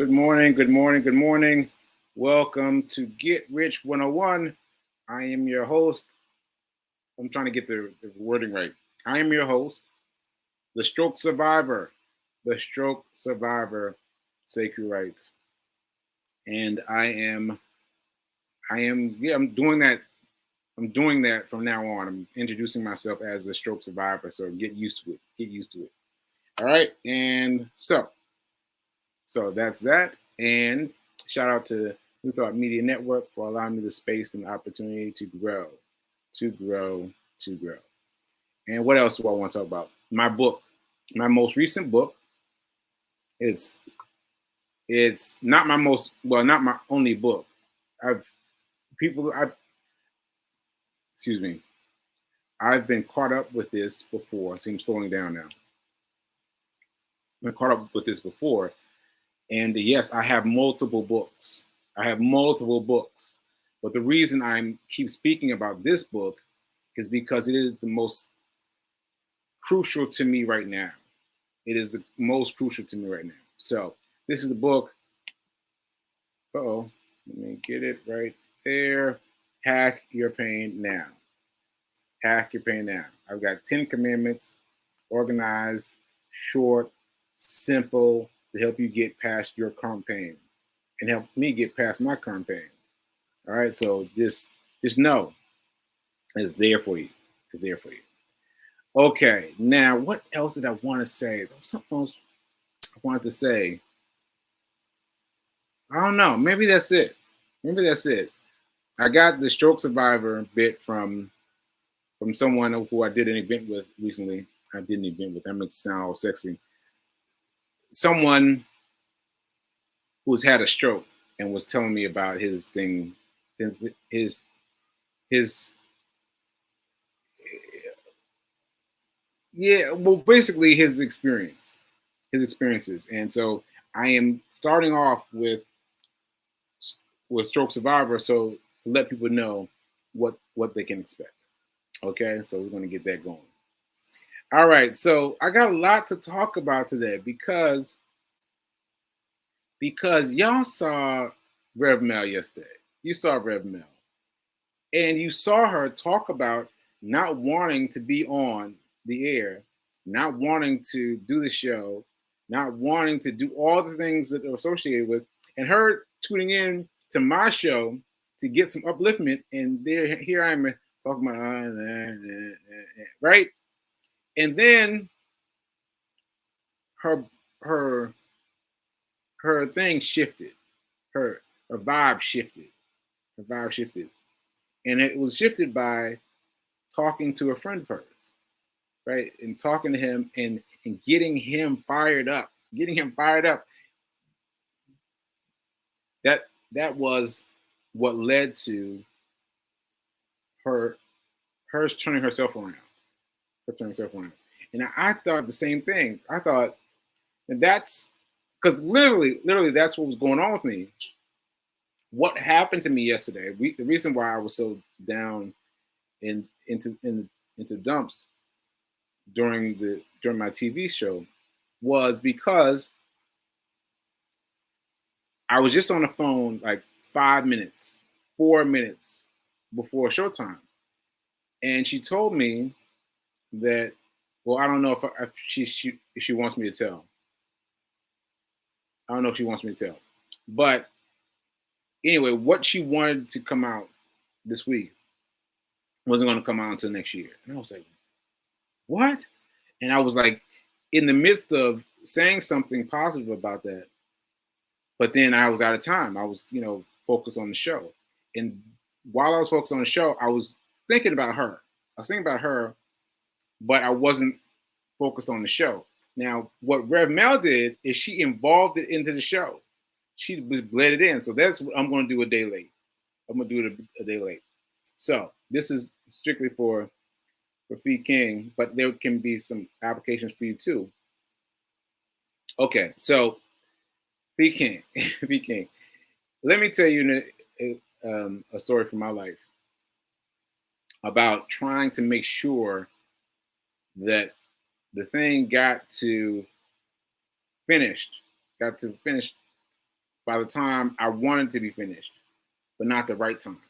Good morning, good morning, good morning. Welcome to Get Rich 101. I am your host. I'm trying to get the wording right. I am your host, the stroke survivor, Sekou writes. And I'm doing that. I'm doing that from now on. I'm introducing myself as the stroke survivor. So get used to it. Get used to it. All right. And so that's that. And shout out to New Thought Media Network for allowing me the space and the opportunity to grow, to grow, to grow. And what else do I want to talk about? My book, my most recent book. It's not my not my only book. I've people I excuse me. I've been caught up with this before. See, I'm slowing down now. I've been caught up with this before. And yes, I have multiple books. I have multiple books. But the reason I keep speaking about this book is because it is the most crucial to me right now. It is the most crucial to me right now. So this is the book. Let me get it right there. Hack Your Pain Now. Hack Your Pain Now. I've got 10 commandments, organized, short, simple, to help you get past your current pain and help me get past my current pain. All right, so just know it's there for you. It's there for you. Okay, now what else did I want to say? There was something else I wanted to say. I don't know. Maybe that's it. Maybe that's it. I got the stroke survivor bit from someone who I did an event with recently. I did an event with. That makes it sound all sexy. Someone who's had a stroke and was telling me about his thing, his yeah, well, basically his experiences. And so I am starting off with stroke survivor, so to let people know what they can expect. Okay, so we're going to get that going. All right, so I got a lot to talk about today because y'all saw Rev Mel yesterday. You saw Rev Mel, and you saw her talk about not wanting to be on the air, not wanting to do the show, not wanting to do all the things that are associated with, and her tuning in to my show to get some upliftment. And here I am talking about right, and then her her her thing shifted, her vibe shifted, and it was shifted by talking to a friend of hers, right? And talking to him and getting him fired up, That was what led to her turning herself around. And I thought the same thing. I thought that's because literally that's what was going on with me. What happened to me yesterday? The reason why I was so down into dumps during my TV show was because I was just on the phone like 4 minutes before showtime, and she told me that, well, I don't know if she wants me to tell. I don't know if she wants me to tell, but anyway, what she wanted to come out this week wasn't going to come out until next year, and I was like, what? And I was like, in the midst of saying something positive about that, but then I was out of time. I was, focused on the show, and while I was focused on the show, I was thinking about her. But I wasn't focused on the show. Now, what Rev Mel did is she involved it into the show. She was bled it in. So that's what I'm going to do a day late. I'm going to do it a day late. So this is strictly for Fee King, but there can be some applications for you too. Okay, so Fee King, Fee King. Let me tell you a story from my life about trying to make sure that the thing got to finish by the time I wanted to be finished, but not the right time.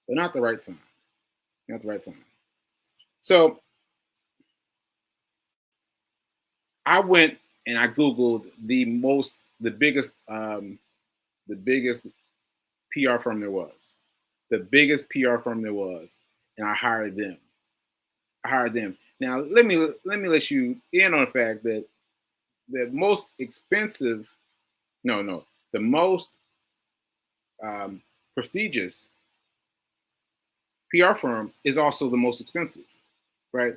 But not the right time. Not the right time. So I went and I Googled the biggest PR firm there was, the biggest PR firm there was, and I hired them. I hired them. Now let you in on the fact that the most expensive, no, the most prestigious PR firm is also the most expensive, right?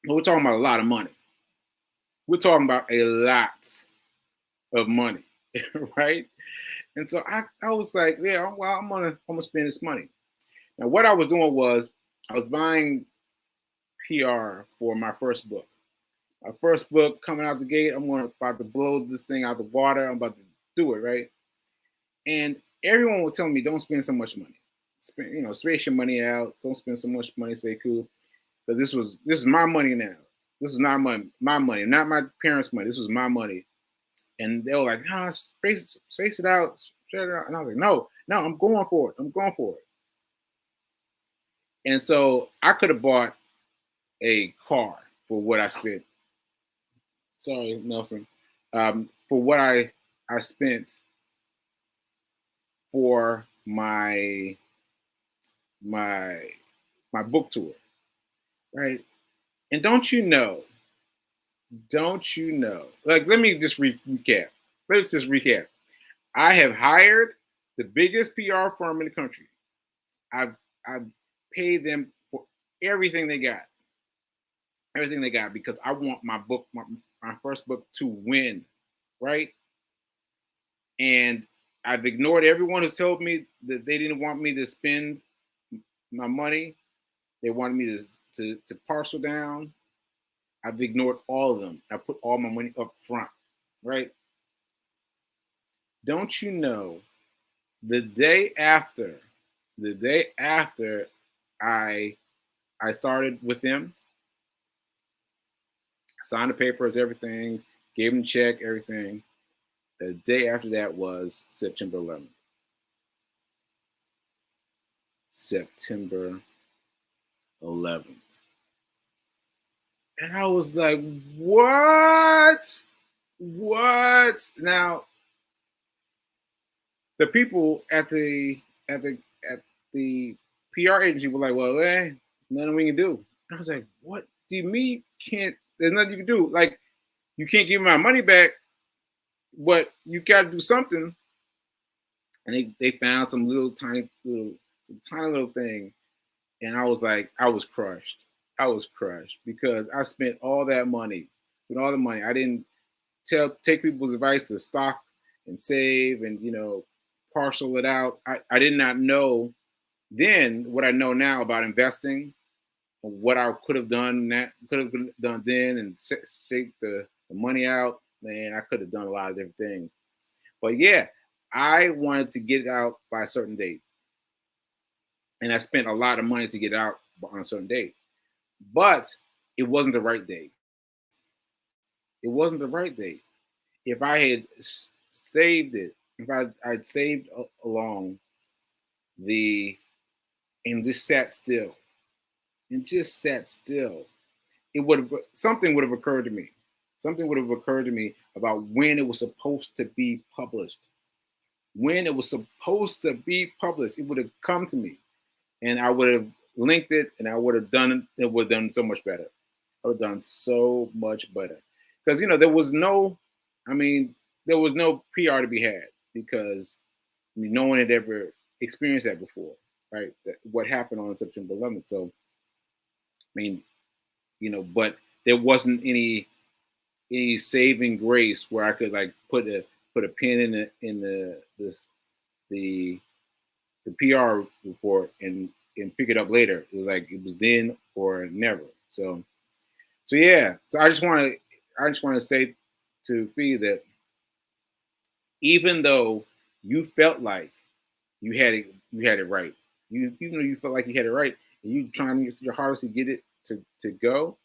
We're talking about a lot of money. We're talking about a lot of money, right? And so I was like, yeah, well, I'm gonna spend this money. Now, what I was doing was I was buying PR for my first book. My first book coming out the gate, about to blow this thing out the water. I'm about to do it, right? And everyone was telling me, don't spend so much money. Space your money out. Don't spend so much money, Sekou, because this is my money now. This is not my money, not my parents' money. This was my money. And they were like, nah, space it out, spread it out. And I was like, no, I'm going for it. I'm going for it. And so I could have bought a car for what I spent. Sorry, Nelson. For what I spent for my my book tour, right? And don't you know? Like, let me just recap. Let's just recap. I have hired the biggest PR firm in the country. I've paid them for everything they got, because I want my first book to win, right? And I've ignored everyone who's told me that they didn't want me to spend my money. They wanted me to parcel down. I've ignored all of them. I put all my money up front, right? Don't you know? The day after, the day after I I started with them, signed the papers, everything, gave them a check, everything. The day after that was September 11th. September 11th. And I was like, what? What? Now, the people at the at the PR agency were like, well, nothing we can do. I was like, what do you mean can't there's nothing you can do? Like, you can't give me my money back, but you gotta do something. And they found some tiny little thing. And I was like, I was crushed. I was crushed because I spent all that money. With all the money. I didn't take people's advice to stock and save and parcel it out. I did not know then what I know now about investing, what I could have done then and shake the money out. Man, I could have done a lot of different things. But yeah, I wanted to get it out by a certain date. And I spent a lot of money to get it out on a certain date. But it wasn't the right date. It wasn't the right date. If I had saved it, if I'd saved along the and just sat still and just sat still, something would have occurred to me. Something would have occurred to me about when it was supposed to be published. When it was supposed to be published, it would have come to me, and I would have linked it, and I would have done it. It would have done so much better. I would have done so much better because there was no, there was no PR to be had because no one had ever experienced that before, right? What happened on September 11th. So, but there wasn't any saving grace where I could like put a pin in the PR report and pick it up later. It was like it was then or never. So yeah. So I just want to say to Fee that even though you felt like you had it right, you felt like you had it right, and you trying your hardest to get it to go.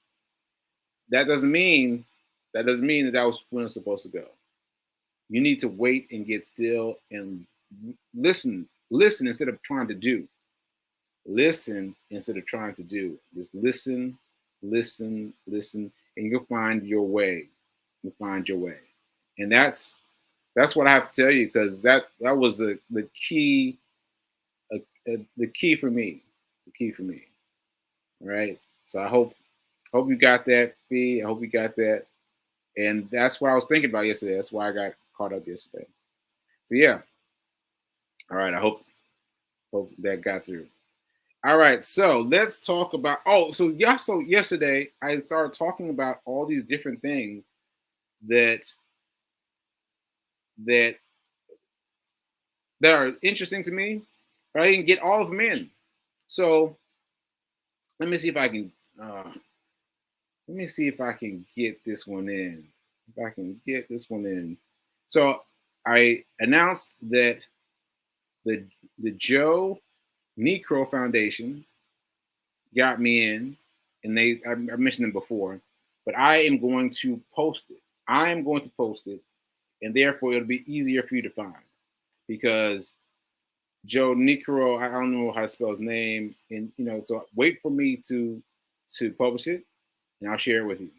That doesn't mean that was when it's supposed to go. You need to wait and get still and listen. Listen instead of trying to do. Listen instead of trying to do. Just listen, listen, listen, and you'll find your way. You'll find your way. And that's what I have to tell you, because that was the key, the key for me. The key for me. All right. So I hope you got that, Fee. I hope you got that. And that's what I was thinking about yesterday. That's why I got caught up yesterday. So yeah. All right. I hope that got through. All right. So let's talk about. Oh, so yeah. So yesterday I started talking about all these different things that that that are interesting to me, but I didn't get all of them in. So let me see if I can. Let me see if I can get this one in. If I can get this one in. So I announced that the the Joe Necro Foundation got me in, and I mentioned them before, but I am going to post it. I am going to post it, and therefore it'll be easier for you to find, because Joe Necro, I don't know how to spell his name, and so wait for me to publish it, and I'll share it with you.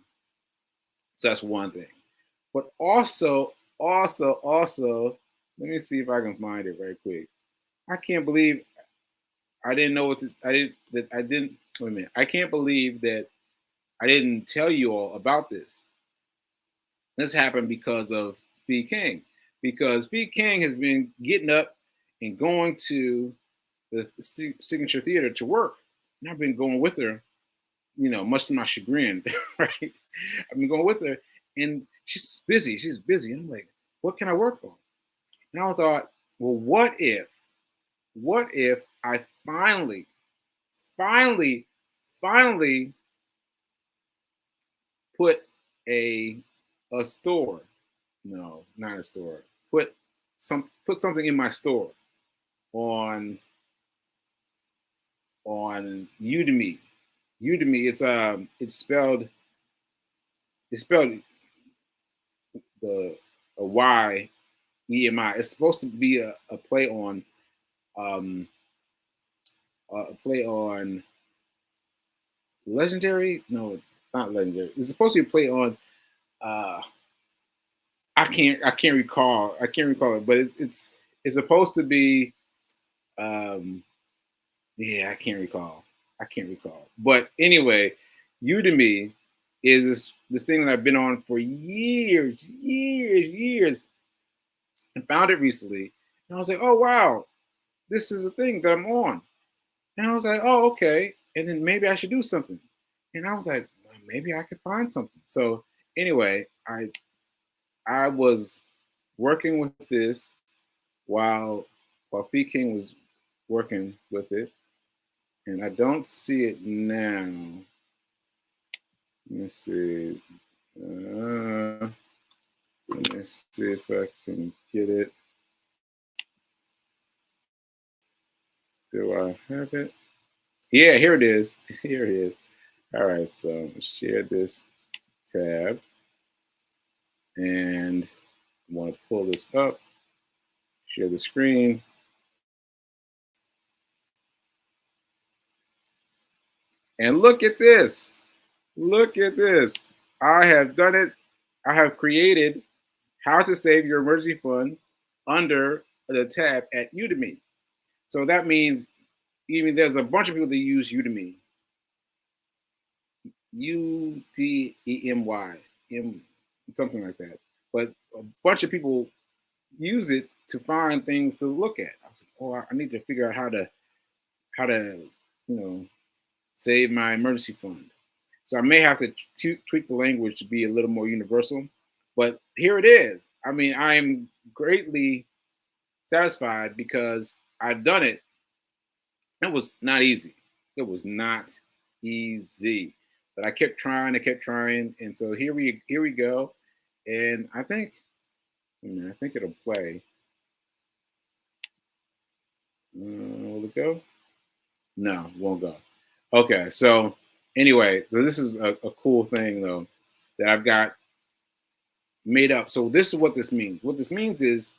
So that's one thing. But also, let me see if I can find it very quick. I can't believe I didn't know I didn't. Wait a minute. I can't believe that I didn't tell you all about this. This happened because of V King, because V King has been getting up and going to the Signature Theater to work, and I've been going with her, much to my chagrin, right? I've been going with her, and she's busy. She's busy. And I'm like, what can I work on? And I thought, well, what if I finally, finally put a store? No, not a store. Put something in my store on Udemy. Udemy. It's spelled the a Y EMI. It's supposed to be a play on um a play on legendary. No, not legendary. It's supposed to be a play on uh I can't recall. I can't recall it, but it's supposed to be um yeah, I can't recall. I can't recall. But anyway, Udemy is this thing that I've been on for years, and found it recently. And I was like, oh wow, this is a thing that I'm on. And I was like, oh, okay. And then maybe I should do something. And I was like, well, maybe I could find something. So anyway, I was working with this while Fee King was working with it. And I don't see it now. Let me see. Let me see if I can get it. Do I have it? Yeah, here it is. Here it is. All right, so share this tab, and I want to pull this up, share the screen. And look at this. Look at this. I have done it. I have created how to save your emergency fund under the tab at Udemy. So that means even there's a bunch of people that use Udemy. Udemy, something like that. But a bunch of people use it to find things to look at. I was like, oh, I need to figure out how to save my emergency fund. So I may have to tweak the language to be a little more universal. But here it is. I mean, I am greatly satisfied because I've done it. It was not easy. It was not easy. But I kept trying, and so here we go. And I think it'll play. Will it go? No, it won't go. Okay, so anyway, so this is a cool thing though that I've got made up. So this is what this means. What this means is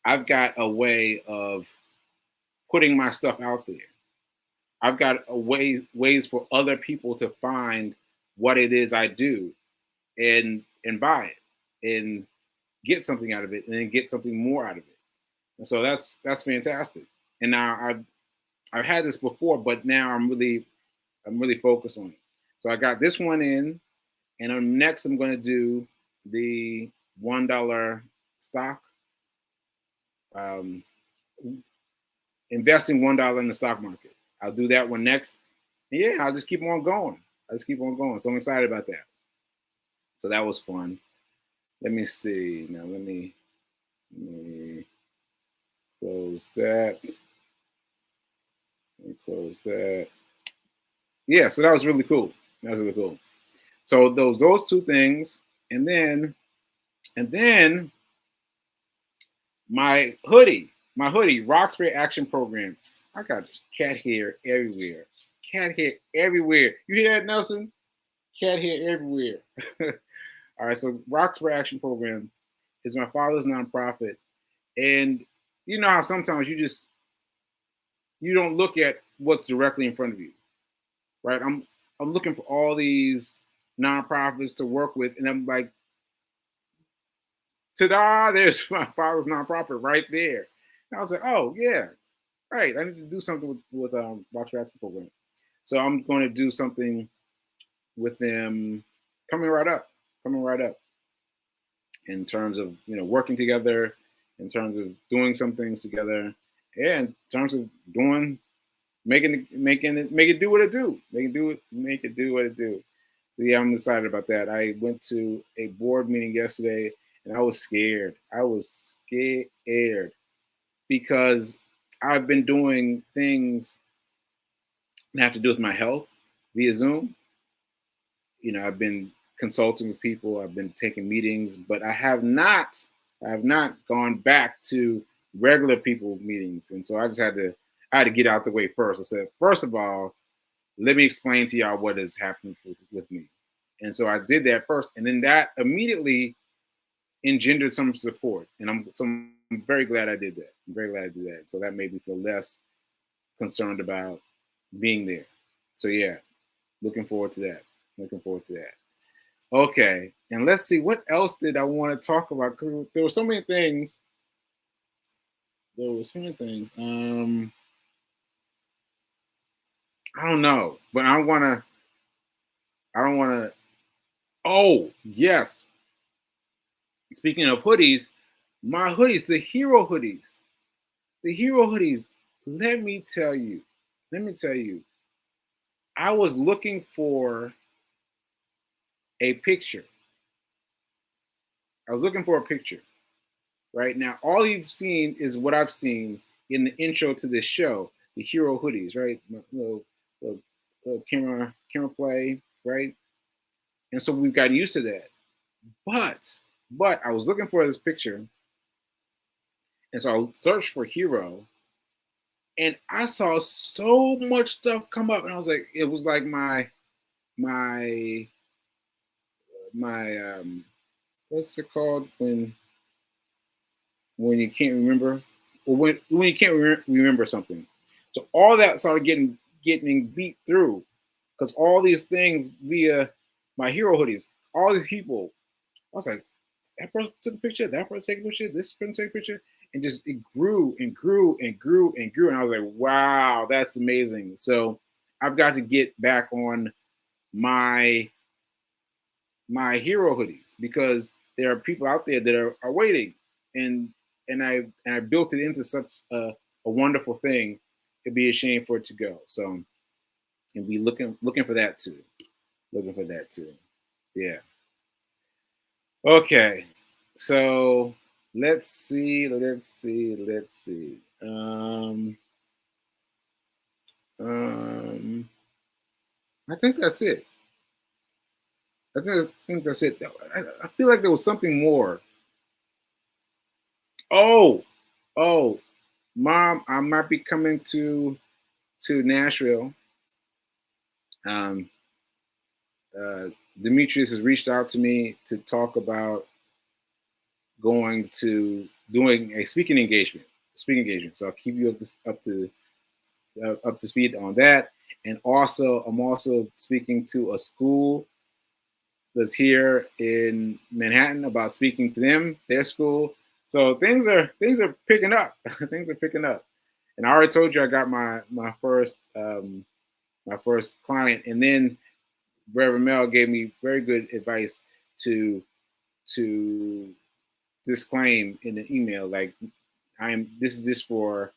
I've got a way of putting my stuff out there. I've got a ways for other people to find what it is I do and buy it and get something out of it and then get something more out of it. And so that's fantastic. And now I've had this before, but now I'm really focused on it. So I got this one in, and next I'm going to do the $1 stock. Um, Investing $1 in the stock market. I'll do that one next. Yeah, I'll just keep on going. I just keep on going. So I'm excited about that. So that was fun. Let me see. Now let me close that. Let me close that. Yeah, so that was really cool. That was really cool. So those two things, and then my hoodie, Roxbury Action Program. I got cat hair everywhere. Cat hair everywhere. You hear that, Nelson? Cat hair everywhere. All right, so Roxbury Action Program is my father's nonprofit, and you know how sometimes you don't look at what's directly in front of you, right? I'm looking for all these nonprofits to work with, and I'm like, ta-da! There's my father's nonprofit right there. And I was like, oh yeah, right. I need to do something with Roxbury Action Program. So I'm going to do something with them coming right up, in terms of working together, in terms of doing some things together, and in terms of doing make it do what it do, make it do what it do. So yeah, I'm excited about that. I went to a board meeting yesterday, and I was scared. Because I've been doing things that have to do with my health via Zoom. I've been consulting with people, I've been taking meetings, but I have not gone back to regular people meetings. And so I had to get out the way first. I said, first of all, let me explain to y'all what is happening with me. And so I did that first, and then that immediately engendered some support. And I'm very glad I did that. I'm very glad I did that. So that made me feel less concerned about being there. So yeah, looking forward to that. Looking forward to that. Okay, and let's see, what else did I want to talk about? Because there were so many things. I don't know, but I want to. I don't want to. Oh yes. Speaking of hoodies, my hoodies, the hero hoodies, the hero hoodies. Let me tell you. Let me tell you. I was looking for a picture. I was looking for a picture. Right now, all you've seen is what I've seen in the intro to this show, the hero hoodies, right? The camera play, right? And so we've gotten used to that. But I was looking for this picture, and so I searched for hero, and I saw so much stuff come up, and I was like, it was like my what's it called when you can't remember, or when you can't remember something. So all that started getting beat through, because all these things via my hero hoodies, all these people, I was like, that person took a picture, that person took a picture, this person took a picture, and just it grew and grew and grew and grew, and I was like, wow, that's amazing. So I've got to get back on my hero hoodies, because there are people out there that are waiting, and I built it into such a wonderful thing. It'd be a shame for it to go. So and be looking for that too. Looking for that too. Yeah. Okay. So let's see. Um, I think that's it. I think that's it. I feel like there was something more. Oh, oh, Mom, I might be coming to Nashville. Um, Demetrius has reached out to me to talk about going to doing a speaking engagement. So I'll keep you up to speed on that. And also, I'm also speaking to a school that's here in Manhattan about speaking to them, their school. So things are picking up. Things are picking up. And I already told you I got my first client, and then Reverend Mel gave me very good advice to to disclaim in the email, like this is just for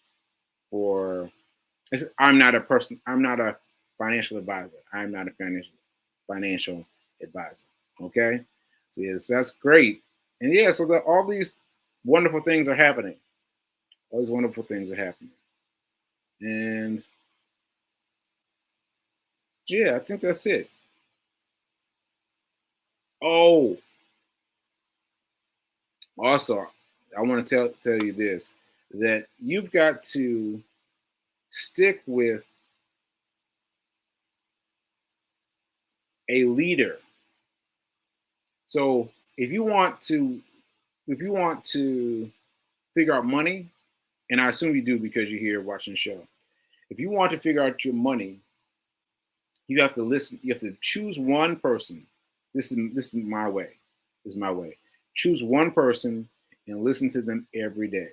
I'm not a person. I'm not a financial advisor. I'm not a financial advisor. Okay. So yes, that's great. And yeah, so all these wonderful things are happening. All these wonderful things are happening. And yeah, I think that's it. Oh, also, I want to tell you this, that you've got to stick with a leader. So if you want to figure out money, and I assume you do because you're here watching the show. If you want to figure out your money, you have to listen. You have to choose one person. This is my way. This is my way. Choose one person and listen to them every day,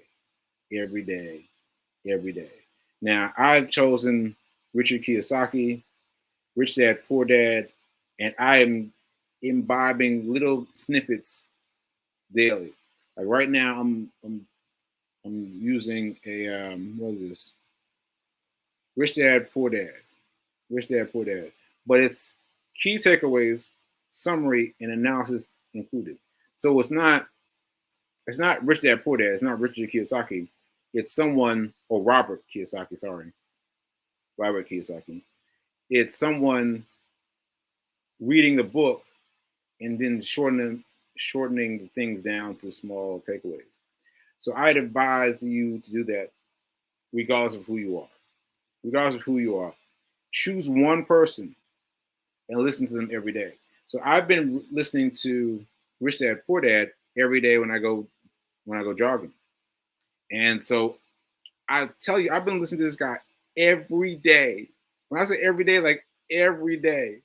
every day, every day. Now I've chosen Richard Kiyosaki, Rich Dad Poor Dad, and I am imbibing little snippets daily. Like right now, I'm using a what is this? Rich Dad Poor Dad, Rich Dad Poor Dad, but it's key takeaways, summary, and analysis included. So it's not Rich Dad Poor Dad. It's not Richard Kiyosaki. It's someone or Robert Kiyosaki. Sorry, Robert Kiyosaki. It's someone reading the book and then shortening the things down to small takeaways. So I'd advise you to do that regardless of who you are. Regardless of who you are, choose one person and listen to them every day. So I've been listening to Rich Dad Poor Dad every day when I go jogging. And so I tell you, I've been listening to this guy every day. When I say every day, like every day.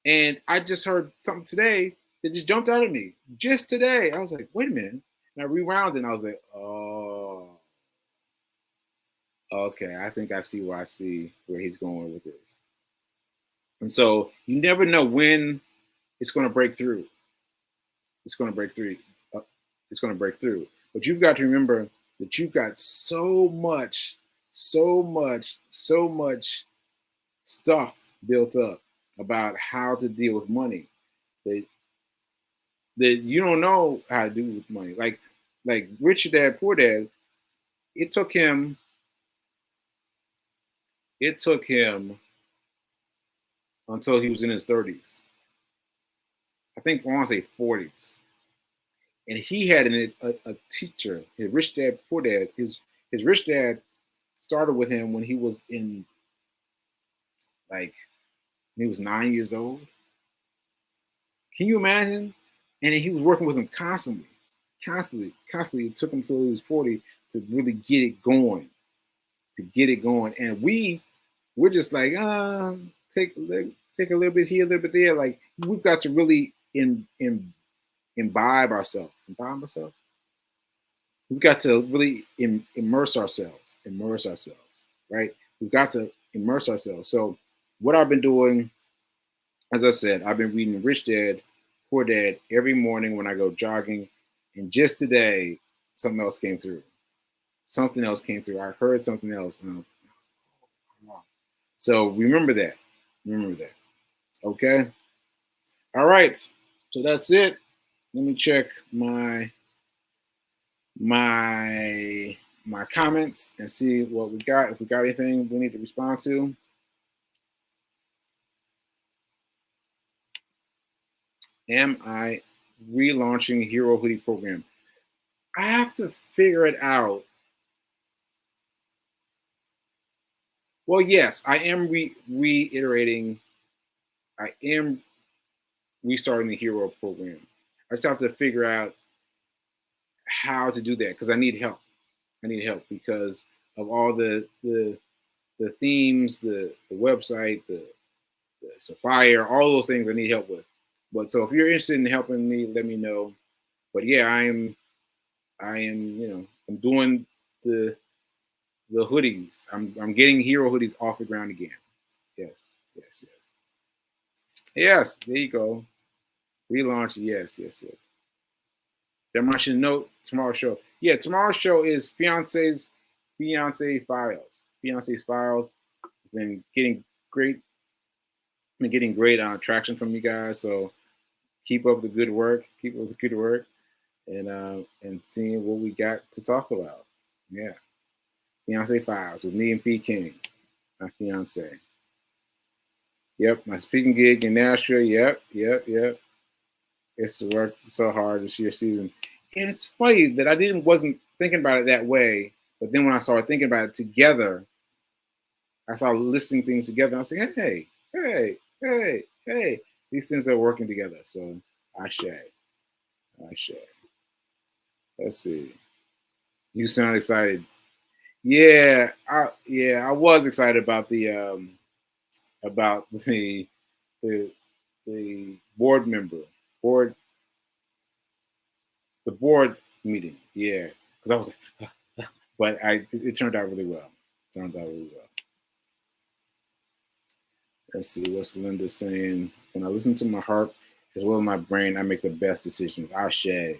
And I just heard something today that just jumped out at me. Just today. I was like, wait a minute. And I rewound and I was like, oh, okay. I think I see where he's going with this. And so you never know when it's going to break through. It's going to break through. Uh, it's going to break through. But you've got to remember that you've got so much stuff built up about how to deal with money that you don't know how to do with money. Like Rich Dad Poor Dad, it took him it took him until he was in his 30s. I think I want to say 40s. And he had a teacher, his Rich Dad Poor Dad. His Rich Dad started with him when he was in like when he was 9 years old. Can you imagine? And he was working with him constantly. It took him till he was 40 to really get it going, And we're just like, take a little bit here, a little bit there. Like we've got to really imbibe ourselves. Imbibe ourselves. We've got to really immerse ourselves. Right? We've got to immerse ourselves. So what I've been doing, as I said, I've been reading Rich Dad, Poor Dad every morning when I go jogging. And just today, something else came through. Something else came through. I heard something else. So remember that. Remember that. Okay. All right. So that's it. Let me check my comments and see what we got. If we got anything we need to respond to. Am I relaunching Hero Hoodie program? I have to figure it out. Well, yes, I am reiterating. I am restarting the hero program. I just have to figure out how to do that because I need help. I need help because of all the themes, the website, the supplier, all those things I need help with. But so if you're interested in helping me, let me know. But yeah, I am, I'm doing the hoodies. I'm getting hero hoodies off the ground again. Yes, yes, yes. Yes, there you go. Relaunch, yes, yes, yes. Then I should note tomorrow's show. Yeah, tomorrow's show is fiance files. Fiance's files. It's been getting great. Been getting great traction from you guys. So keep up the good work. Keep up the good work, and seeing what we got to talk about. Yeah, fiance files with me and P King, my fiance. Yep, my speaking gig in Nashville. Yep, yep, yep. It's worked so hard this year season. And it's funny that I didn't wasn't thinking about it that way, but then when I started thinking about it together, I started listening things together. I was like, hey, hey, hey, hey, these things are working together. So I share. I share. Let's see. You sound excited. Yeah, I was excited about about the the board the board meeting. Yeah, because I was like, but it turned out really well. Turned out really well. Let's see what's Linda saying. When I listen to my heart as well as my brain, I make the best decisions. Ashe,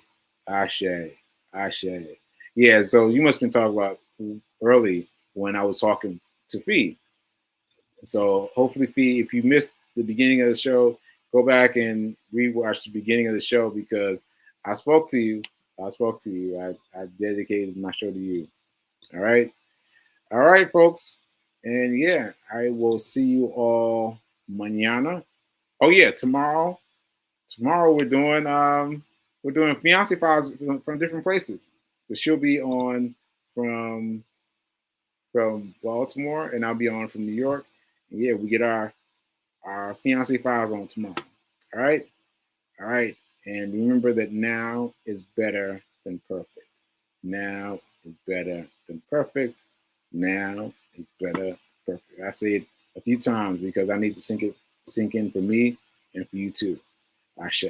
Ashe, Ashe. Yeah, so you must have been talking about early when I was talking to Fee. So hopefully, Fee, if you missed the beginning of the show, go back and rewatch the beginning of the show because I spoke to you. I spoke to you. I dedicated my show to you. All right. All right, folks. And yeah, I will see you all mañana. Oh yeah, tomorrow. Tomorrow we're doing fiance files from different places. But she'll be on from Baltimore and I'll be on from New York. And yeah, we get our fiance files on tomorrow. All right? All right. And remember that now is better than perfect. Now is better than perfect. Now is better perfect. I say it a few times because I need to sink in for me and for you too. Ashe.